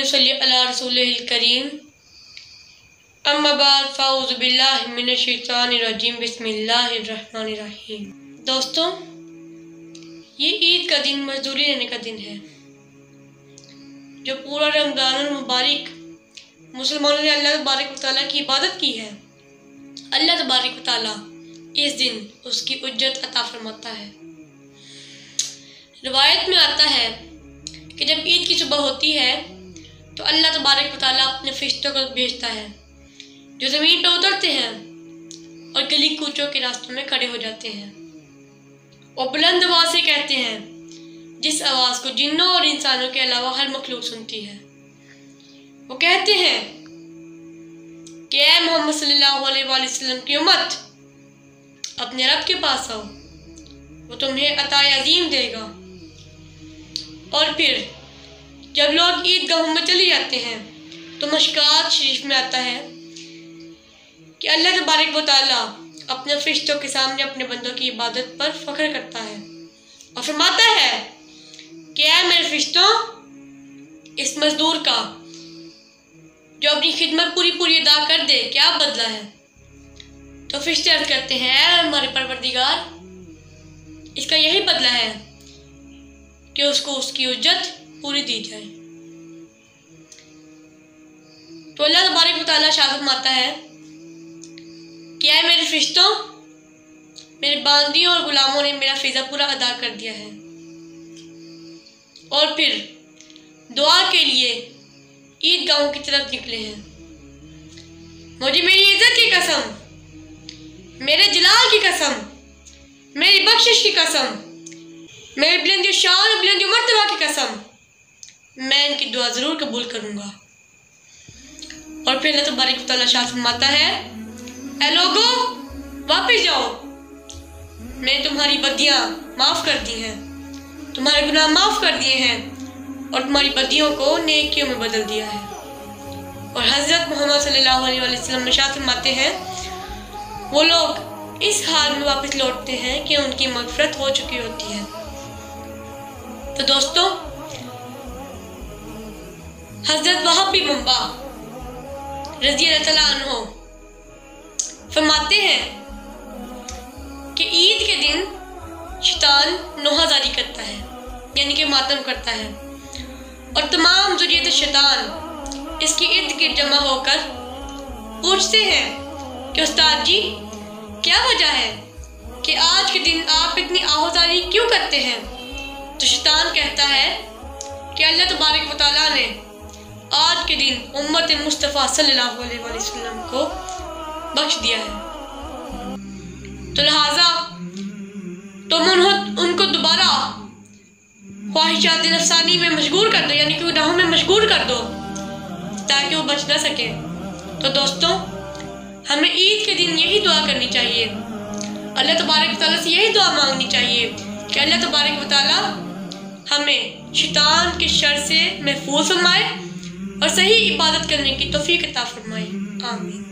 नुसल्ली अला रसूलिल करीम। अम्मा बाद फ़ाऊज़ु बिल्लाहि मिनश शैतानिर रजीम। बिस्मिल्लाहिर रहमानिर रहीम। दोस्तों, ये ईद का दिन मजदूरी लेने का दिन है। जो पूरा रमज़ानुल मुबारक मुसलमानों ने अल्लाह तबारक व तआला की इबादत की है, अल्लाह तबारक व तआला इस दिन उसकी उज्जत अता फरमाता है। रिवायत में आता है कि जब ईद की सुबह होती है तो अल्लाह तबारक व तआला अपने फरिश्तों को भेजता है जो ज़मीन पर उतरते हैं और गली कूचों के रास्तों में खड़े हो जाते हैं और बुलंद आवाज़ से कहते हैं, जिस आवाज़ को जिन्नों और इंसानों के अलावा हर मखलूक सुनती है। वो कहते हैं कि ऐ मोहम्मद सल्लल्लाहु अलैहि वसल्लम की उम्मत, अपने रब के पास आओ, वो तुम्हें अताए अजीम देगा। और फिर जब लोग ईदगाहों में चले जाते हैं तो मशकात शरीफ में आता है कि अल्लाह तबारक व तआला अपने फरिश्तों के सामने अपने बंदों की इबादत पर फख्र करता है और फरमाता है कि ऐ मेरे फरिश्तों, इस मजदूर का जो अपनी खिदमत पूरी पूरी अदा कर दे क्या बदला है। तो फरिश्ते अर्ज करते हैं, ऐ हमारे परवरदिगार, इसका यही बदला है कि उसको उसकी उज्जत पूरी दी जाए। तो अल्लाह तबारक व तआला शाद फरमाता है कि ऐ मेरे फरिश्तों, मेरे बांदियों और गुलामों ने मेरा फ़िज़ा पूरा अदा कर दिया है। और फिर दुआ के लिए ईदगाहों की तरफ निकले हैं। मुझे मेरी इज्जत की कसम, मेरे जलाल की कसम, मेरी बख्शिश की कसम, मेरे बुलंदी शान और बुलंदी मर्तबा की कसम, मैं इनकी दुआ ज़रूर कबूल करूँगा। और फिर अल्लाह तबारक व तआला शाद फरमाता है, ऐ लोगो, वापस जाओ, मैंने तुम्हारी बदियाँ माफ़ कर दी हैं, तुम्हारे गुनाह माफ़ कर दिए हैं और तुम्हारी बदियों को नेकियों में बदल दिया है। और हज़रत मोहम्मद सल्लल्लाहु अलैहि वसल्लम इरशाद फरमाते हैं, वो लोग इस हाल में वापस लौटते हैं कि उनकी मग़फ़िरत हो चुकी होती है। तो दोस्तों, हज़रत वहाब बिन मुंबा रज़ी अल्लाह तआला अन्हु फरमाते हैं कि ईद के दिन शैतान नौहाज़ारी करता है, यानी कि मातम करता है, और तमाम ज़ुर्रियत शैतान इसके इर्द गिर्द जमा होकर पूछते हैं कि उस्ताद जी, क्या वजह है कि आज के दिन आप इतनी आहोज़ारी क्यों करते हैं। तो शैतान कहता है कि अल्लाह तबारक व तआला ने आज के दिन उम्मत मुस्तफ़ा सल्लल्लाहु अलैहि वसल्लम को बख्श दिया है, तो लिहाजा तुम उनको दोबारा ख्वाहिशात नफसानी में मशगूल कर दो, यानी कि गुनाहों में मशगूल कर दो ताकि वो बच ना सके। तो दोस्तों, हमें ईद के दिन यही दुआ करनी चाहिए, अल्लाह तबारक व तआला से यही दुआ मांगनी चाहिए कि अल्लाह तबारक व तआला हमें शैतान के शर से महफूज फरमाए और सही इबादत करने की तौफीक अता फरमाए। आमीन।